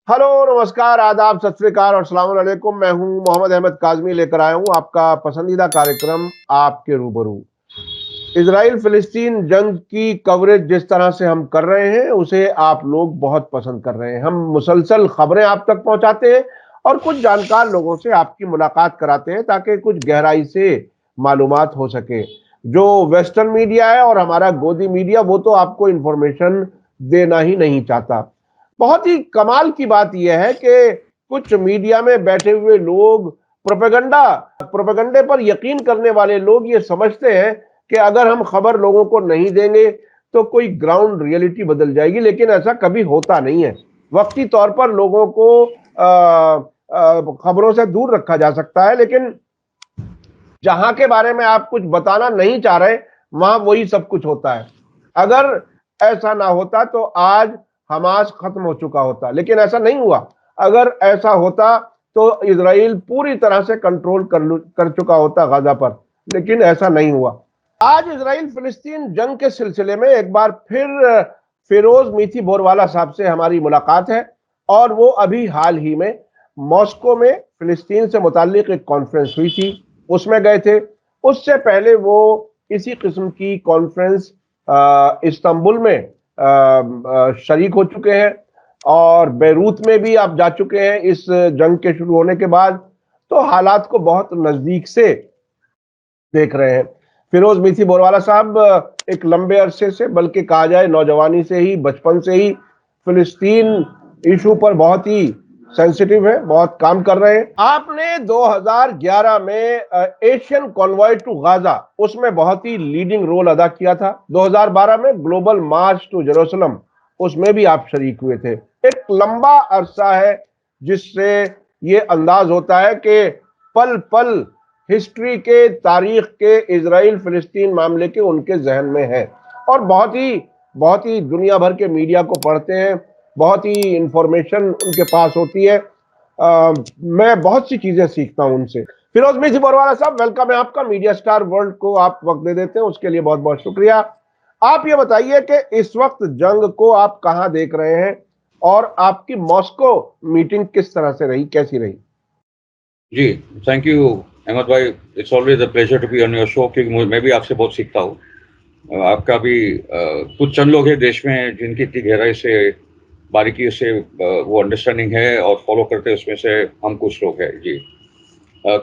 Hello, नमस्कार, आदाब, सत श्री अकाल और अस्सलाम वालेकुम। मैं हूं मोहम्मद अहमद काज़मी, लेकर आया हूं आपका पसंदीदा कार्यक्रम आपके रूबरू। इजराइल फिलिस्तीन जंग की कवरेज जिस तरह से हम कर रहे हैं उसे आप लोग बहुत पसंद कर रहे हैं। हम मुसलसल खबरें आप तक पहुंचाते हैं और कुछ जानकार लोगों से आपकी मुलाकात कराते हैं ताकि कुछ गहराई से मालूमात हो सके। जो वेस्टर्न मीडिया है और हमारा गोदी मीडिया, वो तो आपको इंफॉर्मेशन देना ही नहीं चाहता। बहुत ही कमाल की बात यह है कि कुछ मीडिया में बैठे हुए लोग, प्रोपेगंडे पर यकीन करने वाले लोग ये समझते हैं कि अगर हम खबर लोगों को नहीं देंगे तो कोई ग्राउंड रियलिटी बदल जाएगी, लेकिन ऐसा कभी होता नहीं है। वक्ती तौर पर लोगों को खबरों से दूर रखा जा सकता है, लेकिन जहां के बारे में आप कुछ बताना नहीं चाह रहे वहां वही सब कुछ होता है। अगर ऐसा ना होता तो आज हमास खत्म हो चुका होता, लेकिन ऐसा नहीं हुआ। अगर ऐसा होता तो इजराइल पूरी तरह से कंट्रोल कर चुका होता गाजा पर, लेकिन ऐसा नहीं हुआ। आज इजराइल फिलिस्तीन जंग के सिलसिले में एक बार फिर फिरोज मीठी बोरवाला साहब से हमारी मुलाकात है, और वो अभी हाल ही में मॉस्को में फिलिस्तीन से मुताल्लिक एक कॉन्फ्रेंस हुई थी, उसमें गए थे। उससे पहले वो इसी किस्म की कॉन्फ्रेंस इस्तांबुल में शरीक हो चुके हैं, और बेरूत में भी आप जा चुके हैं इस जंग के शुरू होने के बाद। तो हालात को बहुत नजदीक से देख रहे हैं। फिरोज मीठी बोरवाला साहब एक लंबे अरसे से, बल्कि कहा जाए नौजवानी से ही, बचपन से ही फिलिस्तीन इशू पर बहुत ही सेंसिटिव है, बहुत काम कर रहे हैं। आपने 2011 में एशियन कॉन्वॉय टू गाजा, उसमें बहुत ही लीडिंग रोल अदा किया था। 2012 में ग्लोबल मार्च टू जेरूसलम, उसमें भी आप शरीक हुए थे। एक लंबा अरसा है जिससे ये अंदाज होता है कि पल पल हिस्ट्री के, तारीख के, इजराइल फिलिस्तीन मामले के उनके जहन में है, और बहुत ही दुनिया भर के मीडिया को पढ़ते हैं, बहुत ही इंफॉर्मेशन उनके पास होती है। मैं बहुत सी चीजें सीखता हूं उनसे। फिरोज मीठी बोरवाला साहब, वेलकम है आपका। मीडिया स्टार वर्ल्ड को आप वक्त दे देते हैं, उसके लिए बहुत बहुत शुक्रिया। आप ये बताइए कि इस वक्त जंग को आप कहां देख रहे हैं, और आपकी मॉस्को मीटिंग किस तरह से रही, कैसी रही? जी, थैंक यू अहमद भाई। It's always a pleasure to be on your show, क्योंकि मैं भी आपसे बहुत सीखता हूँ। आपका भी कुछ चंद लोग हैं देश में जिनकी इतनी गहराई से, बारीकी से वो अंडरस्टैंडिंग है और फॉलो करते हैं, उसमें से हम कुछ लोग हैं जी।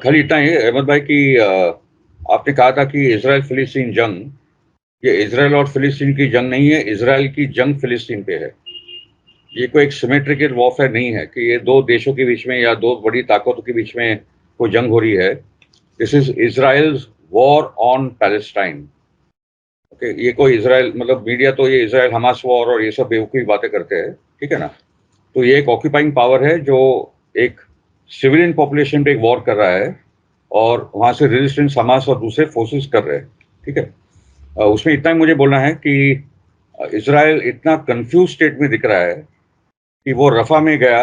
खाली इतना ही अहमद भाई कि आपने कहा था कि इसराइल फिलिस्तीन जंग, ये इसराइल और फिलिस्तीन की जंग नहीं है, इसराइल की जंग फिलिस्तीन पे है। ये कोई एक सिमेट्रिकल वॉरफेयर नहीं है कि ये दो देशों के बीच में या दो बड़ी ताकतों के बीच में कोई जंग हो रही है। This is Israel's war on Palestine. Okay, ये कोई इसराइल, मतलब मीडिया तो ये इसराइल हमास वॉर और ये सब बेवकूफ़ी बातें करते हैं, ठीक है ना। तो ये एक ऑक्यूपाइंग पावर है जो एक सिविलियन पॉपुलेशन पे एक वॉर कर रहा है, और वहाँ से रेजिस्टेंस हमास और दूसरे फोर्सेस कर रहे हैं, ठीक है। उसमें इतना ही मुझे बोलना है कि इसराइल इतना कंफ्यूज स्टेट में दिख रहा है कि वो रफा में गया,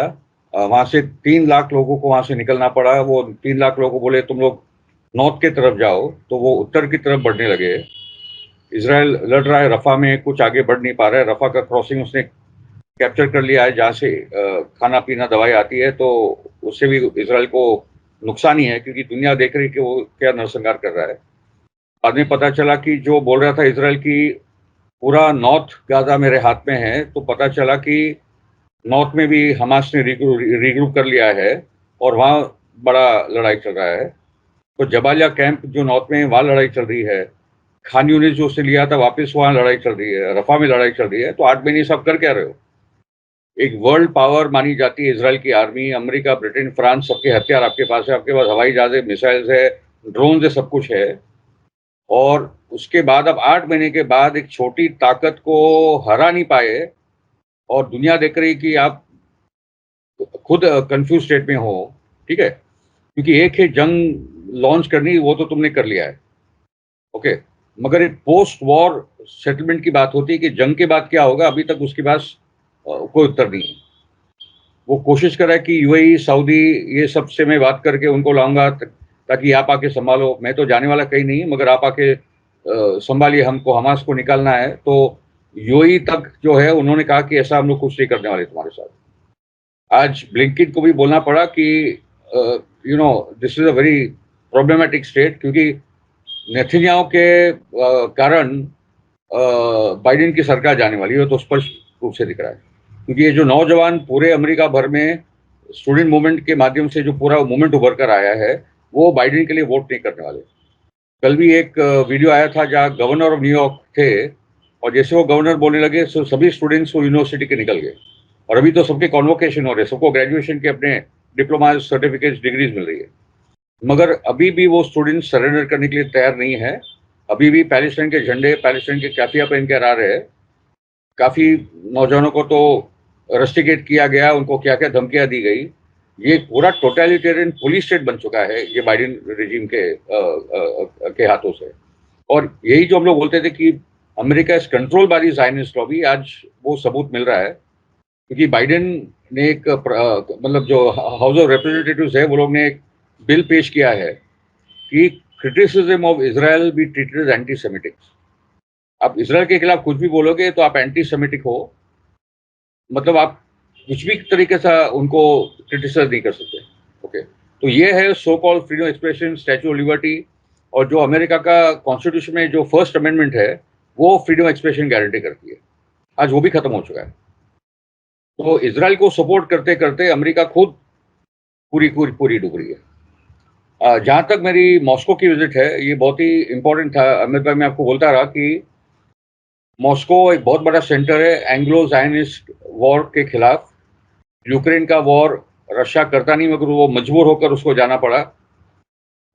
वहाँ से 3 लाख लोगों को वहाँ से निकलना पड़ा। वो 3 लाख लोगों को बोले तुम लोग नॉर्थ की तरफ जाओ, तो वो उत्तर की तरफ बढ़ने लगे। इसराइल लड़ रहा है रफा में, कुछ आगे बढ़ नहीं पा रहा है। रफा का क्रॉसिंग उसने कैप्चर कर लिया है, जहाँ से खाना पीना दवाई आती है, तो उससे भी इसराइल को नुकसान ही है, क्योंकि दुनिया देख रही है कि वो क्या नरसंहार कर रहा है। बाद में पता चला कि जो बोल रहा था इसराइल की पूरा नॉर्थ गाजा मेरे हाथ में है, तो पता चला कि नॉर्थ में भी हमास ने रिग्रुप कर लिया है, और वहाँ बड़ा लड़ाई चल रहा है। तो जबालिया कैंप जो नॉर्थ में है, वहाँ लड़ाई चल रही है। खान यूनिस जो उसने लिया था, वापस वहाँ लड़ाई चल रही है। रफा में लड़ाई चल रही है। तो 8 महीने सब कर क्या रहे हो? एक वर्ल्ड पावर मानी जाती है इसराइल की आर्मी, अमेरिका, ब्रिटेन, फ्रांस, सबके हथियार आपके पास है। आपके पास हवाई जहाज है, मिसाइल्स है, ड्रोन है, सब कुछ है। और उसके बाद अब 8 महीने के बाद एक छोटी ताकत को हरा नहीं पाए, और दुनिया देख रही कि आप खुद कंफ्यूज स्टेट में हो, ठीक है। क्योंकि एक है जंग लॉन्च करनी, वो तो तुमने कर लिया है, ओके। मगर एक पोस्ट वॉर सेटलमेंट की बात होती है कि जंग के बाद क्या होगा, अभी तक उसके पास कोई उत्तर नहीं है। वो कोशिश कर रहा है कि यूएई, सऊदी, ये सब से मैं बात करके उनको लाऊंगा ताकि आप आके संभालो। मैं तो जाने वाला कहीं नहीं, मगर आप आके संभालिए, हमको हमास को निकालना है। तो यूएई तक जो है, उन्होंने कहा कि ऐसा हम लोग कुछ नहीं करने वाले तुम्हारे साथ। आज ब्लिंकिट को भी बोलना पड़ा कि this is a very problematic state, क्योंकि नेतन्याहू के कारण बाइडेन की सरकार जाने वाली है, तो स्पष्ट रूप से दिख रहा है। क्योंकि ये जो नौजवान पूरे अमेरिका भर में स्टूडेंट मूवमेंट के माध्यम से जो पूरा मूवमेंट उभर कर आया है, वो बाइडेन के लिए वोट नहीं करने वाले। कल भी एक वीडियो आया था जहाँ गवर्नर ऑफ न्यूयॉर्क थे, और जैसे वो गवर्नर बोलने लगे तो सभी स्टूडेंट्स वो यूनिवर्सिटी के निकल गए। और अभी तो सबके कॉन्वोकेशन हो रहे हैं, सबको ग्रेजुएशन के अपने डिप्लोमा सर्टिफिकेट डिग्रीज मिल रही है, मगर अभी भी वो स्टूडेंट्स सरेंडर करने के लिए तैयार नहीं है। अभी भी पैलेस्टाइन के झंडे, पैलेस्टाइन के कैफिया पहन कर आ रहे हैं। काफी नौजवानों को तो रस्टिकेट किया गया, उनको क्या क्या धमकियां दी गई। ये पूरा टोटलिटेरियन पुलिस स्टेट बन चुका है ये बाइडेन रेजिम के हाथों से। और यही जो हम लोग बोलते थे कि America is control by the Zionist lobby, आज वो सबूत मिल रहा है। क्योंकि बाइडेन ने एक मतलब जो हाउस ऑफ रिप्रेजेंटेटिव्स है, वो लोग ने एक बिल पेश किया है कि criticism of Israel be treated as anti Semitic. आप इसराइल के खिलाफ कुछ भी बोलोगे तो आप एंटी सेमिटिक हो, मतलब आप कुछ भी तरीके से उनको क्रिटिसाइज नहीं कर सकते। ओके, तो ये है so called freedom expression, statue of liberty, और जो अमेरिका का कॉन्स्टिट्यूशन में जो फर्स्ट अमेंडमेंट है वो फ्रीडम एक्सप्रेशन गारंटी करती है। आज वो भी खत्म हो चुका है। तो इसराइल को सपोर्ट करते करते अमेरिका खुद पूरी पूरी पूरी डूब रही है। जहां तक मेरी मॉस्को की विजिट है, ये बहुत ही इंपॉर्टेंट था। अमित भाई, मैं आपको बोलता रहा कि मॉस्को एक बहुत बड़ा सेंटर है एंग्लो ज़ायनिस्ट वॉर के खिलाफ। यूक्रेन का वॉर रशिया करता नहीं, मगर वो मजबूर होकर उसको जाना पड़ा।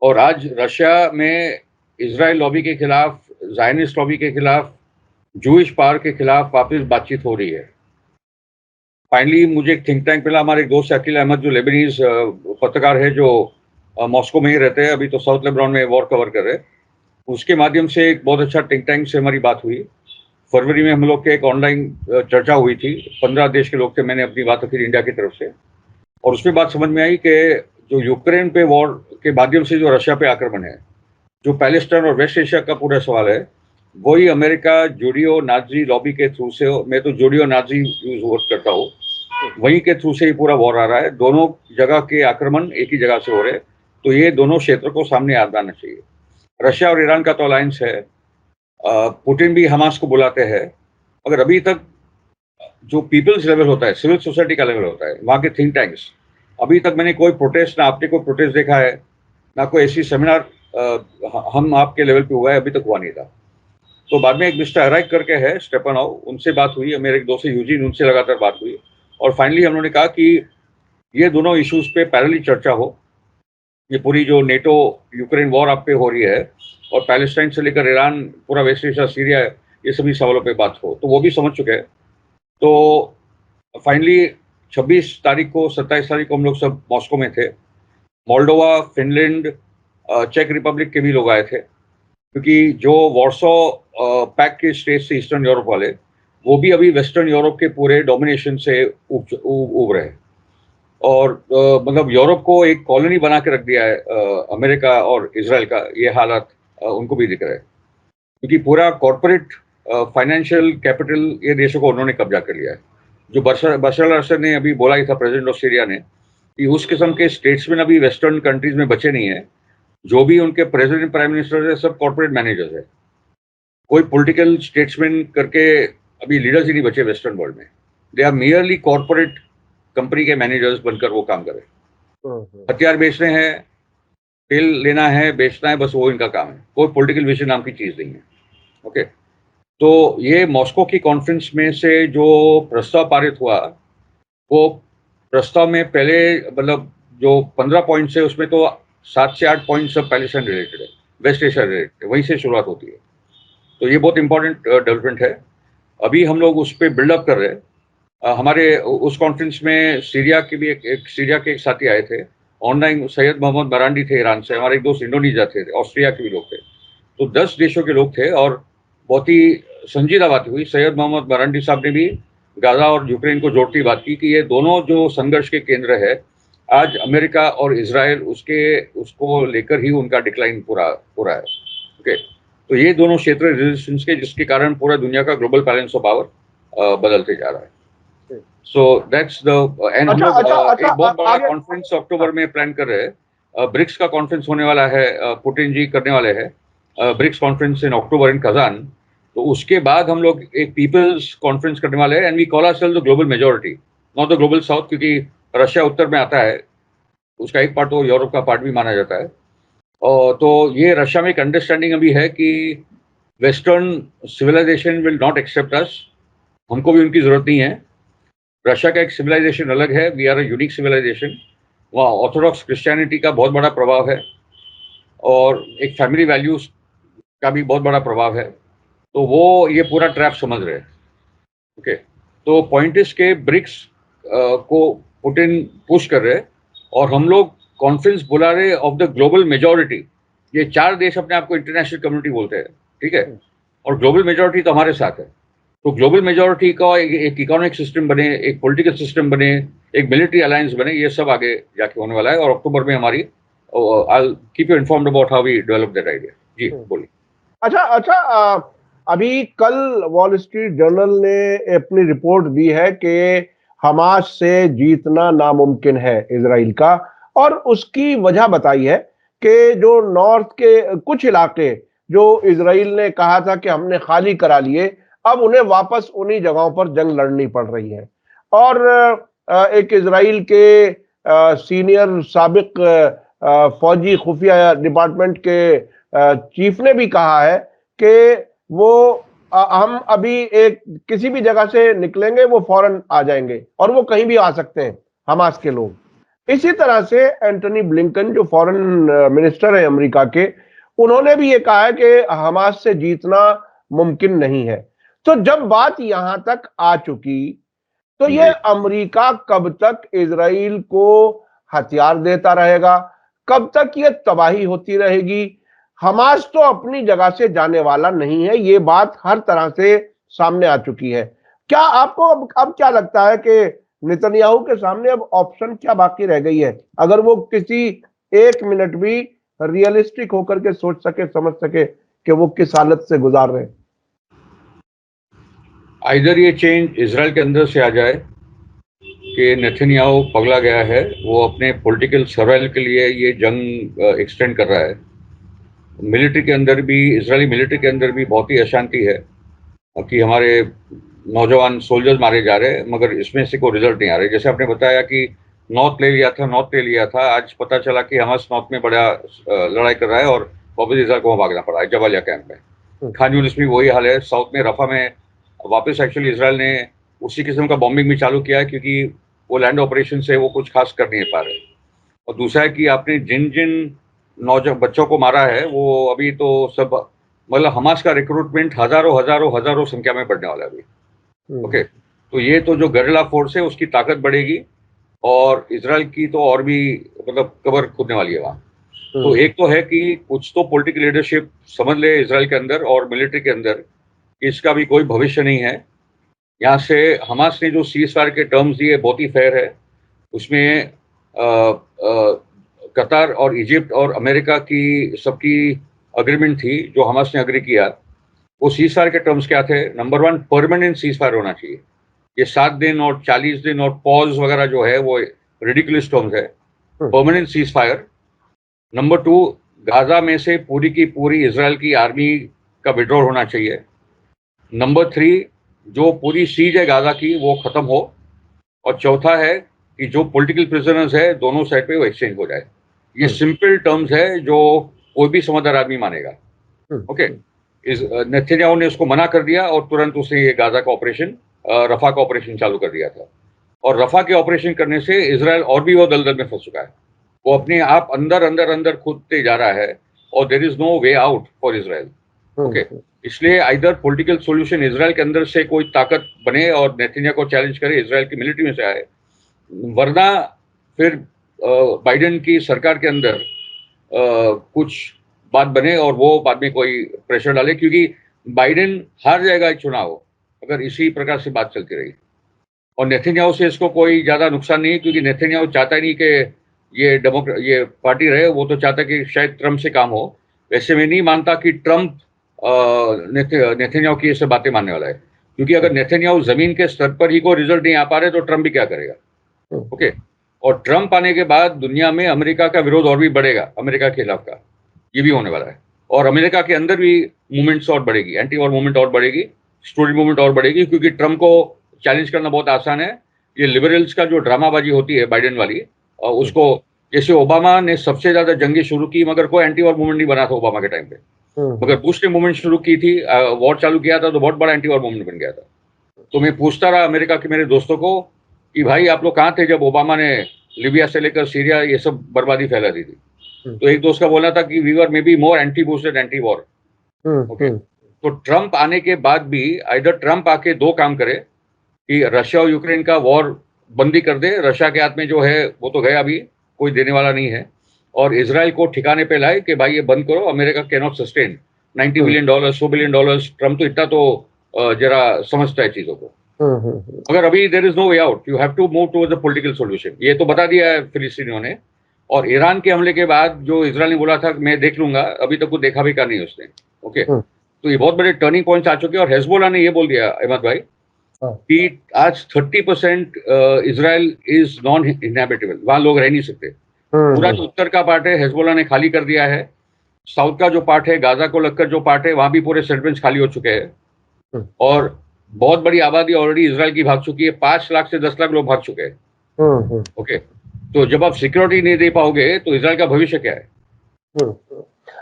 और आज रशिया में इजराइल लॉबी के खिलाफ, ज़ायनिस्ट लॉबी के खिलाफ, जूइश पावर के खिलाफ वापस बातचीत हो रही है। फाइनली मुझे एक थिंक टैंक मिला, हमारे एक दोस्त अकील अहमद जो लेबनीज पत्रकार है, जो मॉस्को में ही रहते हैं, अभी तो साउथ लेबनान में वॉर कवर कर रहे हैं। उसके माध्यम से एक बहुत अच्छा थिंक टैंक से हमारी बात हुई। फरवरी में हम लोग के एक ऑनलाइन चर्चा हुई थी, 15 देश के लोग थे, मैंने अपनी बात रखी इंडिया की तरफ से। और उसमें बात समझ में आई कि जो यूक्रेन पे वॉर के माध्यम से जो रशिया पे आक्रमण है, जो पैलेस्टाइन और वेस्ट एशिया का पूरा सवाल है, वही अमेरिका जूडियो नाजी लॉबी के थ्रू से, मैं तो जूडियो नाजी यूज वर्ड करता हूँ, वहीं के थ्रू से ही पूरा वॉर आ रहा है। दोनों जगह के आक्रमण एक ही जगह से हो रहे हैं, तो ये दोनों क्षेत्र को सामने याद आना चाहिए। रशिया और ईरान का तो अलायंस है, पुतिन भी हमास को बुलाते हैं, मगर अभी तक जो पीपल्स लेवल होता है, सिविल सोसाइटी का लेवल होता है, वहाँ के थिंक टैंक्स, अभी तक मैंने कोई प्रोटेस्ट, ना आपने कोई प्रोटेस्ट देखा है, ना कोई ऐसी सेमिनार हम आपके लेवल पे हुआ है, अभी तक हुआ नहीं था। तो बाद में एक मिस्टर अराइक करके है स्टेपनॉव, उनसे बात हुई, मेरे एक दोस्त यूजीन, उनसे लगातार बात हुई, और फाइनली हम लोगों ने कहा कि ये दोनों इश्यूज पे पैरेलली चर्चा हो। ये पूरी जो नेटो यूक्रेन वॉर आप पे हो रही है, और पैलेस्टाइन से लेकर ईरान, पूरा वेस्ट एशिया, सीरिया, ये सभी सवालों पे बात हो, तो वो भी समझ चुके हैं। तो फाइनली 26 तारीख को, 27 तारीख को हम लोग सब मॉस्को में थे। मोल्डोवा, फिनलैंड, चेक रिपब्लिक के भी लोग आए थे, क्योंकि जो वॉर्सो पैक्ट के स्टेट्स से ईस्टर्न यूरोप वाले, वो भी अभी वेस्टर्न यूरोप के पूरे डोमिनेशन से उब रहे हैं। और मतलब यूरोप को एक कॉलोनी बना के रख दिया है अमेरिका और इजराइल का, ये हालात उनको भी दिख रहा है। क्योंकि पूरा कॉर्पोरेट फाइनेंशियल कैपिटल ये देशों को उन्होंने कब्जा कर लिया है। जो बशर अल असद ने अभी बोला ही था, प्रेसिडेंट ऑफ सीरिया ने, कि उस किस्म के स्टेट्समैन अभी वेस्टर्न कंट्रीज में बचे नहीं है। जो भी उनके प्रेसिडेंट, प्राइम मिनिस्टर है, सब कॉर्पोरेट मैनेजर्स है। कोई पॉलिटिकल स्टेट्समैन करके अभी लीडर्स ही नहीं बचे वेस्टर्न वर्ल्ड में। They are merely corporate company के मैनेजर्स बनकर वो काम करे। हथियार बेचने हैं, तेल लेना है, बेचना है, बस वो इनका काम है। कोई पॉलिटिकल विजन नाम की चीज नहीं है। ओके, तो ये मॉस्को की कॉन्फ्रेंस में से जो प्रस्ताव पारित हुआ, वो प्रस्ताव में पहले मतलब जो 15 पॉइंट्स है, उसमें तो 7 से 8 पॉइंट सब पैलेस्टाइन रिलेटेड है, वेस्ट एशिया रिलेटेड है, वहीं से शुरुआत होती है। तो ये बहुत इंपॉर्टेंट डेवलपमेंट है। अभी हम लोग उस पर बिल्डअप कर रहे हैं। हमारे उस कॉन्फ्रेंस में सीरिया के भी एक सीरिया के एक साथी आए थे ऑनलाइन, सैयद मोहम्मद बरांडी थे ईरान से, हमारे एक दोस्त इंडोनेशिया थे, ऑस्ट्रिया के भी लोग थे। तो 10 देशों के लोग थे, और बहुत ही संजीदा बात हुई। सैयद मोहम्मद बरांडी साहब ने भी गाजा और यूक्रेन को जोड़ती बात की कि ये दोनों जो संघर्ष के केंद्र है, आज अमेरिका और इजराइल उसको लेकर ही उनका डिक्लाइन पूरा हो रहा है। ओके, तो ये दोनों क्षेत्र रेजिस्टेंस के, जिसके कारण पूरा दुनिया का ग्लोबल बैलेंस ऑफ पावर बदलते जा रहा है। सो दैट्स द एंड हम अच्छा लोग अच्छा अच्छा एक बहुत बड़ा आगे। कॉन्फ्रेंस अक्टूबर में प्लान कर रहे हैं। ब्रिक्स का कॉन्फ्रेंस होने वाला है, पुतिन जी करने वाले हैं BRICS conference in October in Kazan. तो उसके बाद हम लोग एक पीपल्स कॉन्फ्रेंस करने वाले हैं, and we call ourselves the global majority, not the global south, क्योंकि रशिया उत्तर में आता है, उसका एक पार्ट तो यूरोप का पार्ट भी माना जाता है। और तो ये रशिया में एक अंडरस्टैंडिंग अभी है कि western civilization will not accept us, हमको भी उनकी जरूरत नहीं है। रशिया का एक सिविलाइजेशन अलग है, we are a unique civilization. वहाँ ऑर्थोडॉक्स क्रिश्चियनिटी का बहुत बड़ा प्रभाव है और एक फैमिली वैल्यूज का भी बहुत बड़ा प्रभाव है। तो वो ये पूरा ट्रैप समझ रहे हैं। ओके, तो पॉइंट इज के ब्रिक्स को पुतिन पुश कर रहे हैं और हम लोग कॉन्फ्रेंस बुला रहे ऑफ द ग्लोबल मेजॉरिटी। ये 4 देश अपने आप को इंटरनेशनल कम्युनिटी बोलते हैं, ठीक है, और ग्लोबल मेजॉरिटी तो हमारे साथ है। तो ग्लोबल मेजॉरिटी का एक इकोनॉमिक सिस्टम बने, एक पॉलिटिकल सिस्टम बने, एक मिलिट्री अलायंस बने, ये सब आगे जाके होने वाला है। और अक्टूबर में हमारी I keep you informed about how we develop that idea. जी बोलिए। अच्छा अच्छा अभी कल वॉल स्ट्रीट जर्नल ने अपनी रिपोर्ट दी है कि हमास से जीतना नामुमकिन है इजराइल का, और उसकी वजह बताई है कि जो नॉर्थ के कुछ इलाके जो इजराइल ने कहा था कि हमने खाली करा लिए, अब उन्हें वापस उन्हीं जगहों पर जंग लड़नी पड़ रही है। और एक इजराइल के सीनियर साबिक फौजी खुफिया डिपार्टमेंट के चीफ ने भी कहा है कि वो हम अभी एक किसी भी जगह से निकलेंगे वो फौरन आ जाएंगे, और वो कहीं भी आ सकते हैं हमास के लोग। इसी तरह से एंटनी ब्लिंकन जो फॉरेन मिनिस्टर है अमेरिका के, उन्होंने भी ये कहा है कि हमास से जीतना मुमकिन नहीं है। तो जब बात यहां तक आ चुकी, तो ये अमेरिका कब तक इजराइल को हथियार देता रहेगा, कब तक ये तबाही होती रहेगी? हमास तो अपनी जगह से जाने वाला नहीं है, ये बात हर तरह से सामने आ चुकी है। क्या आपको अब क्या लगता है कि नेतन्याहू के सामने अब ऑप्शन क्या बाकी रह गई है, अगर वो किसी एक मिनट भी रियलिस्टिक होकर के सोच सके, समझ सके कि वो किस हालत से गुजार रहे हैं? इधर ये चेंज इसराइल के अंदर से आ जाए कि नेतन्याहू पगला गया है, वो अपने पॉलिटिकल सर्वाइवल के लिए ये जंग एक्सटेंड कर रहा है। मिलिट्री के अंदर भी, इजरायली मिलिट्री के अंदर भी बहुत ही अशांति है कि हमारे नौजवान सोल्जर्स मारे जा रहे हैं, मगर इसमें से कोई रिजल्ट नहीं आ रहे। जैसे आपने बताया कि नॉर्थ ले लिया था, आज पता चला कि हमास नॉर्थ में बड़ा लड़ाई कर रहा है और वापस इसराइल को भागना पड़ा है जबालिया कैंप में। खान यूनिस में वही हाल है, साउथ में रफा में वापस एक्चुअली इसराइल ने उसी किस्म का बॉम्बिंग भी चालू किया है, क्योंकि वो लैंड ऑपरेशन से वो कुछ खास कर नहीं पा रहे। और दूसरा है कि आपने जिन जिन नौजवान बच्चों को मारा है, वो अभी तो सब, मतलब हमास का रिक्रूटमेंट हजारों हजारों हजारों संख्या में बढ़ने वाला है अभी। ओके, तो ये तो जो गरिल्ला फोर्स है उसकी ताकत बढ़ेगी और इसराइल की तो और भी मतलब कबर खुदने वाली है वहां। तो एक तो है कि कुछ तो पॉलिटिकल लीडरशिप समझ ले इसराइल के अंदर और मिलिट्री के अंदर कि इसका भी कोई भविष्य नहीं है। यहाँ से हमास ने जो सीज फायर के टर्म्स दिए बहुत ही फेयर है। उसमें कतार और इजिप्ट और अमेरिका की सबकी अग्रीमेंट थी जो हमास ने अग्री किया। वो सीज फायर के टर्म्स क्या थे? नंबर 1, परमानेंट सीज फायर होना चाहिए। ये 7 दिन और 40 दिन और पॉज वगैरह जो है वो रिडिकुलस टर्म्स है। Permanent cease fire. Number 2, Gaza में से पूरी की पूरी इजराइल की आर्मी का विड्रॉल होना चाहिए। नंबर 3, जो पूरी सीज है गाजा की वो खत्म हो। और चौथा है कि जो पॉलिटिकल प्रिजनर्स है दोनों साइड पे वो एक्सचेंज हो जाए। ये सिंपल टर्म्स है जो कोई भी समझदार आदमी मानेगा। ओके, इस नेतन्याहू ने उसको मना कर दिया और तुरंत उसने ये गाजा का ऑपरेशन, रफा का ऑपरेशन चालू कर दिया था। और रफा के ऑपरेशन करने से इसराइल और भी वो दलदल में फंस चुका है। वो अपने आप अंदर अंदर अंदर कूदते जा रहा है और there is no way out for Israel. Okay, इसलिए आइदर पॉलिटिकल सॉल्यूशन इसराइल के अंदर से कोई ताकत बने और नेतन्याहू को चैलेंज करे, इसराइल की मिलिट्री में से आए, वरना फिर बाइडेन की सरकार के अंदर कुछ बात बने और वो बाद में कोई प्रेशर डाले, क्योंकि बाइडेन हार जाएगा चुनाव अगर इसी प्रकार से बात चलती रही। और नेतन्याहू से इसको कोई ज्यादा नुकसान नहीं है, क्योंकि नेतन्याहू चाहता ही नहीं कि ये पार्टी रहे, वो तो चाहता कि शायद ट्रम्प से काम हो। वैसे मैं नहीं मानता कि ट्रम्प नेतन्याहू की ये सब बातें मानने वाला है। क्योंकि अगर नेतन्याहू जमीन के स्तर पर ही कोई रिजल्ट नहीं आ पा रहे तो ट्रम्प भी क्या करेगा। ओके, और ट्रम्प आने के बाद दुनिया में अमेरिका का विरोध और भी बढ़ेगा, अमेरिका के खिलाफ का, ये भी होने वाला है। और अमेरिका के अंदर भी मूवमेंट्स और बढ़ेगी, एंटी वॉर मूवमेंट और बढ़ेगी, स्टूडेंट मूवमेंट और बढ़ेगी, क्योंकि ट्रम्प को चैलेंज करना बहुत आसान है। ये लिबरल्स का जो ड्रामाबाजी होती है बाइडेन वाली, और उसको, जैसे ओबामा ने सबसे ज्यादा जंगे शुरू की, मगर कोई एंटी वॉर मूवमेंट नहीं बना था ओबामा के टाइम पे, मगर बुश ने मूवमेंट शुरू की थी, वॉर चालू किया था, तो बहुत बड़ा एंटी वॉर मूवमेंट बन गया था। तो मैं पूछता रहा अमेरिका के मेरे दोस्तों को कि भाई आप लोग कहाँ थे जब ओबामा ने लीबिया से लेकर सीरिया ये सब बर्बादी फैला दी थी। तो एक दोस्त का बोलना था कि we were maybe more anti Bush than anti war. Okay, तो ट्रम्प आने के बाद भी आइदर ट्रम्प आके दो काम करे कि रशिया और यूक्रेन का वॉर बंदी कर दे, रशिया के हाथ में जो है वो तो गया, अभी कोई देने वाला नहीं है, और इसराइल को ठिकाने पे लाए कि भाई ये बंद करो, America can not sustain $90 billion, $100 billion. Trump तो इतना तो जरा समझता है चीजों को, मगर अभी there is no way out, you have to move towards the political solution. ये तो बता दिया है फिलिस्तीनियों ने, और ईरान के हमले के बाद जो इजराइल ने बोला था मैं देख लूंगा, अभी तक कुछ देखा भी का नहीं उसने। ओके, तो ये बहुत बड़े टर्निंग पॉइंट्स आ चुके हैं। और हेजबोला ने ये बोल दिया अहमद भाई कि आज 30% इजराइल इज नॉन इनहैबिटेबल, वहां लोग रह नहीं सकते। पूरा जो उत्तर का पार्ट है हेजबोला ने खाली कर दिया है, साउथ का जो पार्ट है, गाजा को लगकर जो पार्ट है, वहां भी पूरे सेटलमेंट्स खाली हो चुके हैं, और बहुत बड़ी आबादी ऑलरेडी इजराइल की भाग चुकी है, 5 लाख से 10 लाख लोग भाग चुके हैं। ओके, तो जब आप सिक्योरिटी नहीं दे पाओगे तो इजराइल का भविष्य क्या है।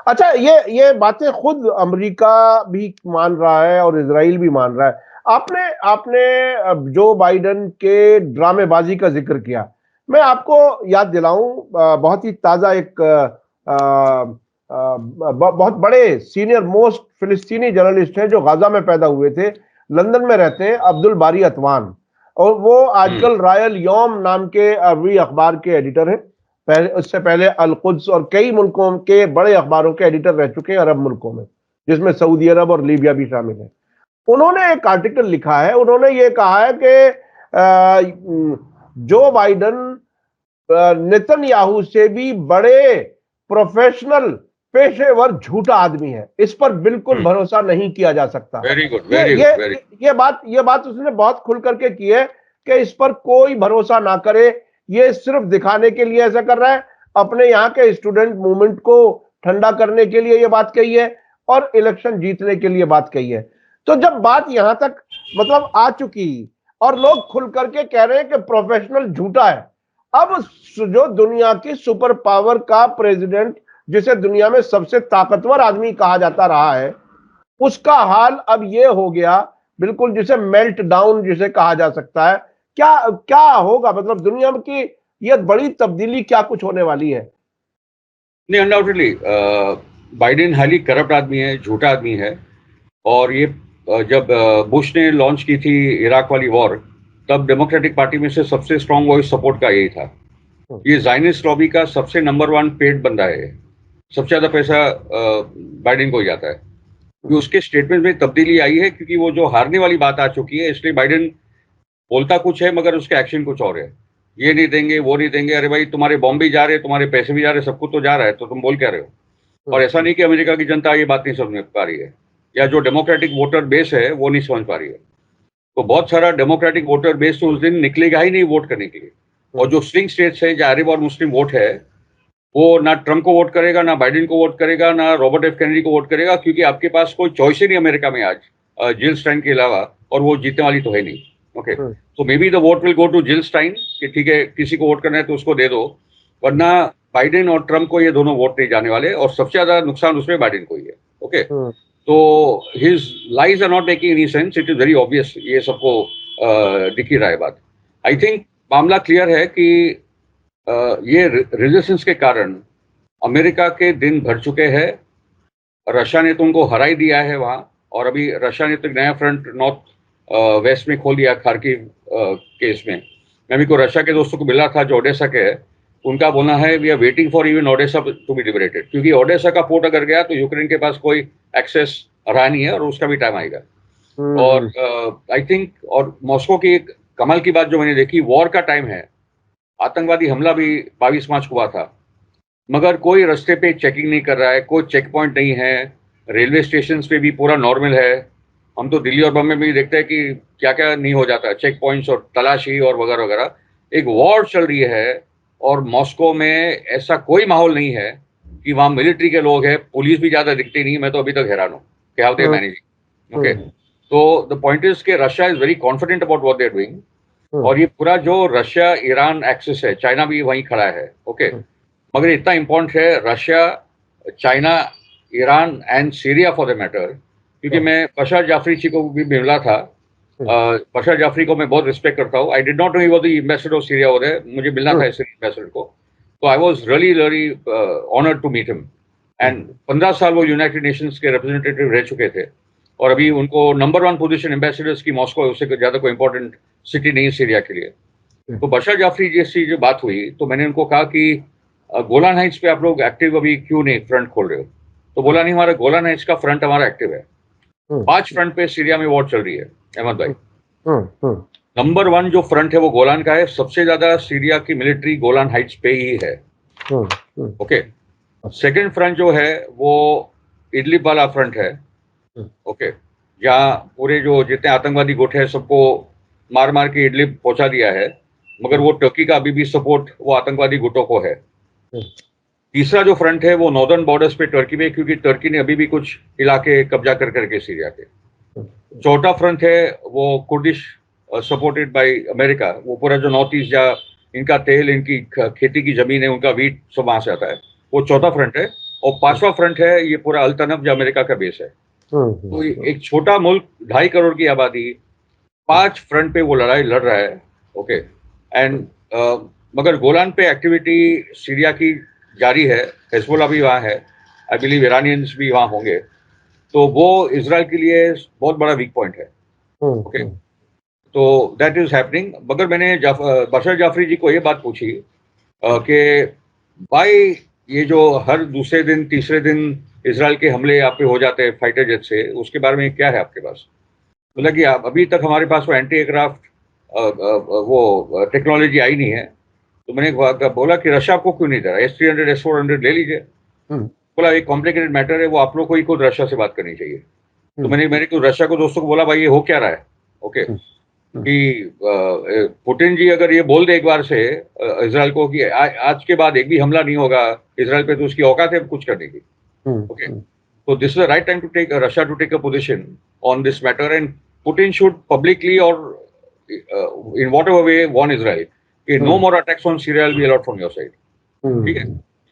अच्छा, ये बातें खुद अमेरिका भी मान रहा है और इजराइल भी मान रहा है। आपने जो बाइडेन के ड्रामेबाजी का जिक्र किया, मैं आपको याद दिलाऊं, बहुत ही ताजा एक बहुत बड़े सीनियर मोस्ट फिलिस्तीनी जर्नलिस्ट हैं जो गाजा में पैदा हुए थे, लंदन में रहते हैं, अब्दुल बारी अतवान, और वो आजकल रायल यौम नाम के अरबी अखबार के एडिटर हैं। उससे पहले अल कुद्स और कई मुल्कों के बड़े अखबारों के एडिटर रह चुके हैं अरब मुल्कों में, जिसमें सऊदी अरब और लीबिया भी शामिल है। उन्होंने एक आर्टिकल लिखा है, उन्होंने ये कहा है कि जो बाइडेन नेतन्याहू से भी बड़े प्रोफेशनल पेशेवर झूठा आदमी है, इस पर बिल्कुल भरोसा नहीं किया जा सकता। वेरी गुड, ये बात उसने बहुत खुल करके की है कि इस पर कोई भरोसा ना करे, ये सिर्फ दिखाने के लिए ऐसा कर रहा है, अपने यहाँ के स्टूडेंट मूवमेंट को ठंडा करने के लिए ये बात कही है, और इलेक्शन जीतने के लिए बात कही है। तो जब बात यहां तक मतलब आ चुकी और लोग खुल करके कह रहे हैं कि प्रोफेशनल झूठा है, अब जो दुनिया की सुपर पावर का प्रेसिडेंट, जिसे दुनिया में सबसे ताकतवर आदमी कहा जाता रहा है, उसका हाल अब ये हो गया बिल्कुल, जिसे मेल्ट डाउन जिसे कहा जा सकता है। क्या होगा, मतलब दुनिया की ये बड़ी तब्दीली क्या कुछ होने वाली है? नहीं, अनडाउटेडली बाइडेन हाईली करप्ट आदमी है, झूठा आदमी है, और ये जब बुश ने लॉन्च की थी इराक वाली वॉर, तब डेमोक्रेटिक पार्टी में से सबसे स्ट्रांग वॉइस सपोर्ट का यही था। ये ज़ायनिस्ट लॉबी का सबसे नंबर 1 पेड बंदा है, सबसे ज्यादा पैसा बाइडेन को ही जाता है। कि उसके स्टेटमेंट में तब्दीली आई है, क्योंकि वो जो हारने वाली बात आ चुकी है, इसलिए बाइडेन बोलता कुछ है मगर उसके एक्शन कुछ और है। ये नहीं देंगे, वो नहीं देंगे, अरे भाई तुम्हारे बॉम्ब भी जा रहे, तुम्हारे पैसे भी जा रहे, सब कुछ तो जा रहा है, तो तुम बोल क्या रहे हो। और ऐसा नहीं कि अमेरिका की जनता ये बात नहीं समझ पा रही है, या जो डेमोक्रेटिक वोटर बेस है वो नहीं समझ पा रही है। तो बहुत सारा डेमोक्रेटिक वोटर बेस तो उस दिन निकलेगा ही नहीं वोट करने के लिए। और जो स्विंग स्टेट्स है, जहाँ अरब और मुस्लिम वोट है, वो ना ट्रम्प को वोट करेगा, ना बाइडेन को वोट करेगा, ना रॉबर्ट एफ कैनेडी को वोट करेगा, क्योंकि आपके पास कोई चॉइस ही नहीं अमेरिका में आज जिल स्टाइन के अलावा, और वो जीतने वाली तो है नहीं। ओके, तो maybe the vote will go to Jill Stein कि ठीक है, किसी को वोट करना है तो उसको दे दो, वरना बाइडेन और ट्रम्प को ये दोनों वोट नहीं जाने वाले, और सबसे ज्यादा नुकसान उसमें बाइडेन को ही है। ओके, तो his lies are not making any sense, it is very obvious, ये सबको दिख ही रहा है बात। आई थिंक मामला क्लियर है कि ये रेजिस्टेंस के कारण अमेरिका के दिन भर चुके हैं। रशिया ने तो उनको हरा ही दिया है वहां, और अभी रशिया ने तो एक नया फ्रंट नॉर्थ वेस्ट में खोल दिया खार्किव केस में। मैं भी को रशिया के दोस्तों को मिला था जो ओडेसा के है, उनका बोलना है we are waiting for even Odessa to be liberated, क्योंकि ओडेसा का पोर्ट अगर गया तो यूक्रेन के पास कोई एक्सेस रहा नहीं है, और उसका भी टाइम आएगा। और आई थिंक, और मॉस्को की एक कमाल की बात जो मैंने देखी, वॉर का टाइम है, आतंकवादी हमला भी 22 मार्च को हुआ था, मगर कोई रास्ते पे चेकिंग नहीं कर रहा है, कोई चेक पॉइंट नहीं है, रेलवे स्टेशन पे भी पूरा नॉर्मल है, हम तो दिल्ली और बम्बई में भी देखते हैं कि क्या क्या नहीं हो जाता, चेक पॉइंट्स और तलाशी और वगैरह वगैरह। एक वॉर चल रही है और मॉस्को में ऐसा कोई माहौल नहीं है कि वहाँ मिलिट्री के लोग हैं, पुलिस भी ज़्यादा दिखती नहीं। मैं तो अभी तक हैरान हूँ कि हाउ दे मैनेजिंग। ओके, तो द पॉइंट इज के Russia is very confident about what they are doing. और ये पूरा जो रशिया ईरान एक्सिस है, चाइना भी वहीं खड़ा है। ओके, मगर इतना इम्पोर्टेंट है Russia, China, Iran and Syria for the matter, क्योंकि मैं बशर जाफरी जी को भी मिला था। बशर जाफरी को मैं बहुत रिस्पेक्ट करता हूँ। I did not know he was the ambassador of Syria over there, मुझे मिलना था ऐसे एम्बेसडर को, तो I was really honoured to meet him. And 15 साल वो यूनाइटेड नेशंस के रिप्रेजेंटेटिव रह चुके थे और अभी उनको नंबर 1 पोजीशन एम्बेसडर्स की मॉस्को है, उससे ज्यादा कोई इंपॉर्टेंट सिटी नहीं है सीरिया के लिए। तो बशर जाफरी जैसी जो बात हुई तो मैंने उनको कहा कि गोलान हाइट्स पे आप लोग एक्टिव अभी क्यों नहीं फ्रंट खोल रहे हो? तो बोला नहीं, हमारा गोलान हाइट्स का फ्रंट हमारा एक्टिव है। 5 फ्रंट पे सीरिया में वॉर चल रही है अहमद भाई। नंबर 1 जो फ्रंट है वो गोलान का है, सबसे ज्यादा सीरिया की मिलिट्री गोलान हाइट्स पे ही है। ओके, सेकंड फ्रंट जो है वो इडलिब वाला फ्रंट है। ओके, जहाँ पूरे जो जितने आतंकवादी गुट है सबको मार मार के इडलिब पहुंचा दिया है, मगर वो टर्की का अभी भी सपोर्ट वो आतंकवादी गुटों को है। तीसरा जो फ्रंट है वो नॉर्दर्न बॉर्डर्स पे टर्की में, क्योंकि टर्की ने अभी भी कुछ इलाके कब्जा कर करके सीरिया के। चौथा फ्रंट है वो कुर्दिश सपोर्टेड बाय अमेरिका, वो पूरा जो नॉर्थ ईस्ट या इनका तेल, इनकी खेती की जमीन है, उनका वीट सब वहां से आता है, वो चौथा फ्रंट है। और पांचवा फ्रंट है ये पूरा अल्तनफ जो अमेरिका का बेस है। तो एक छोटा मुल्क 2.5 करोड़ की आबादी 5 फ्रंट पे वो लड़ाई लड़ रहा है। ओके, एंड मगर गोलान पे एक्टिविटी सीरिया की जारी है, हिजबुल्लाह भी वहाँ है, आई बिलीव ईरानियंस भी वहाँ होंगे, तो वो इजराइल के लिए बहुत बड़ा वीक पॉइंट है। ओके, तो दैट इज हैपनिंग। मगर मैंने बशर जाफरी जी को ये बात पूछी कि भाई ये जो हर दूसरे दिन तीसरे दिन इजराइल के हमले आप पे हो जाते हैं फाइटर जेट से, उसके बारे में क्या है आपके पास? बोला कि अभी तक हमारे पास वो एंटी एयरक्राफ्ट वो टेक्नोलॉजी आई नहीं है। तो मैंने बोला कि रशिया आपको क्यों नहीं दे रहा, S-300 S-400 ले लीजिए। बोला एक कॉम्प्लिकेटेड मैटर है, वो आप लोग को ही खुद रशिया से बात करनी चाहिए। तो मैंने तो रशिया को दोस्तों को बोला भाई ये हो क्या रहा है? ओके, कि पुतिन जी अगर ये बोल दे एक बार से इजराइल को कि आज के बाद एक भी हमला नहीं होगा इजराइल पे, तो उसकी औकात है कुछ करने की। Okay, so this is the right time to take Russia to take a position on this matter, and Putin should publicly or in whatever way warn Israel कि no more attacks on Syria will be allowed from your side. ठीक है,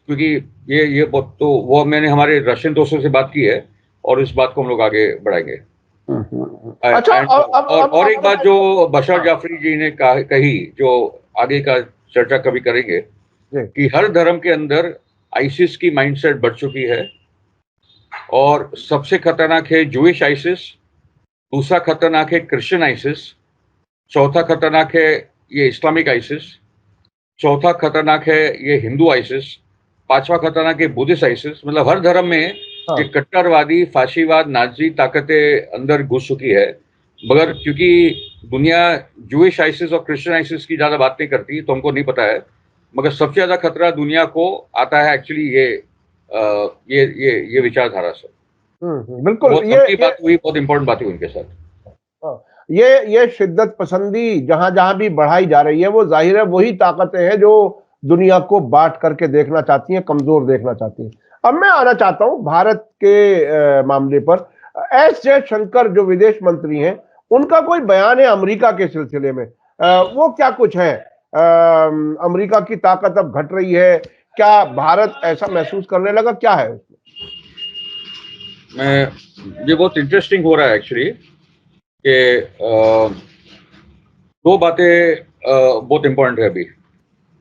क्योंकि ये तो वो मैंने हमारे Russian दोस्तों से बात की है और इस बात को हम लोग आगे बढ़ाएंगे। अच्छा, और एक बात जो बशर जाफरी जी ने कही, जो आगे का चर्चा कभी करेंगे, कि हर धर्म के अंदर आईसिस की माइंडसेट बढ़ चुकी है और सबसे खतरनाक है जूइश आइसिस, दूसरा खतरनाक है क्रिश्चियन आइसिस, चौथा खतरनाक है ये इस्लामिक आइसिस, चौथा खतरनाक है ये हिंदू आइसिस, पांचवा खतरनाक है बुद्धिस्ट आइसिस। मतलब हर धर्म में ये कट्टरवादी फाशीवाद नाजी ताकतें अंदर घुस चुकी है। मगर क्योंकि दुनिया जूइश आइसिस और क्रिश्चियन आइसिस की ज्यादा बात नहीं करती तो हमको नहीं पता है, मगर सबसे ज्यादा खतरा दुनिया को आता है एक्चुअली ये विचारधारा से। बिल्कुल, ये बात हुई, बहुत इंपॉर्टेंट बात हुई उनके साथ। ये शिद्दत पसंदी जहां जहां भी बढ़ाई जा रही है, वो जाहिर है वही ताकतें हैं जो दुनिया को बांट करके देखना चाहती हैं, कमजोर देखना चाहती हैं। अब मैं आना चाहता हूं भारत के मामले पर। एस जयशंकर जो विदेश मंत्री हैं, उनका कोई बयान है अमेरिका के सिलसिले में, वो क्या कुछ है? अमेरिका की ताकत अब घट रही है, क्या भारत ऐसा महसूस करने लगा, क्या है उसमें? ये बहुत इंटरेस्टिंग हो रहा है एक्चुअली कि दो बातें बहुत इंपॉर्टेंट है अभी।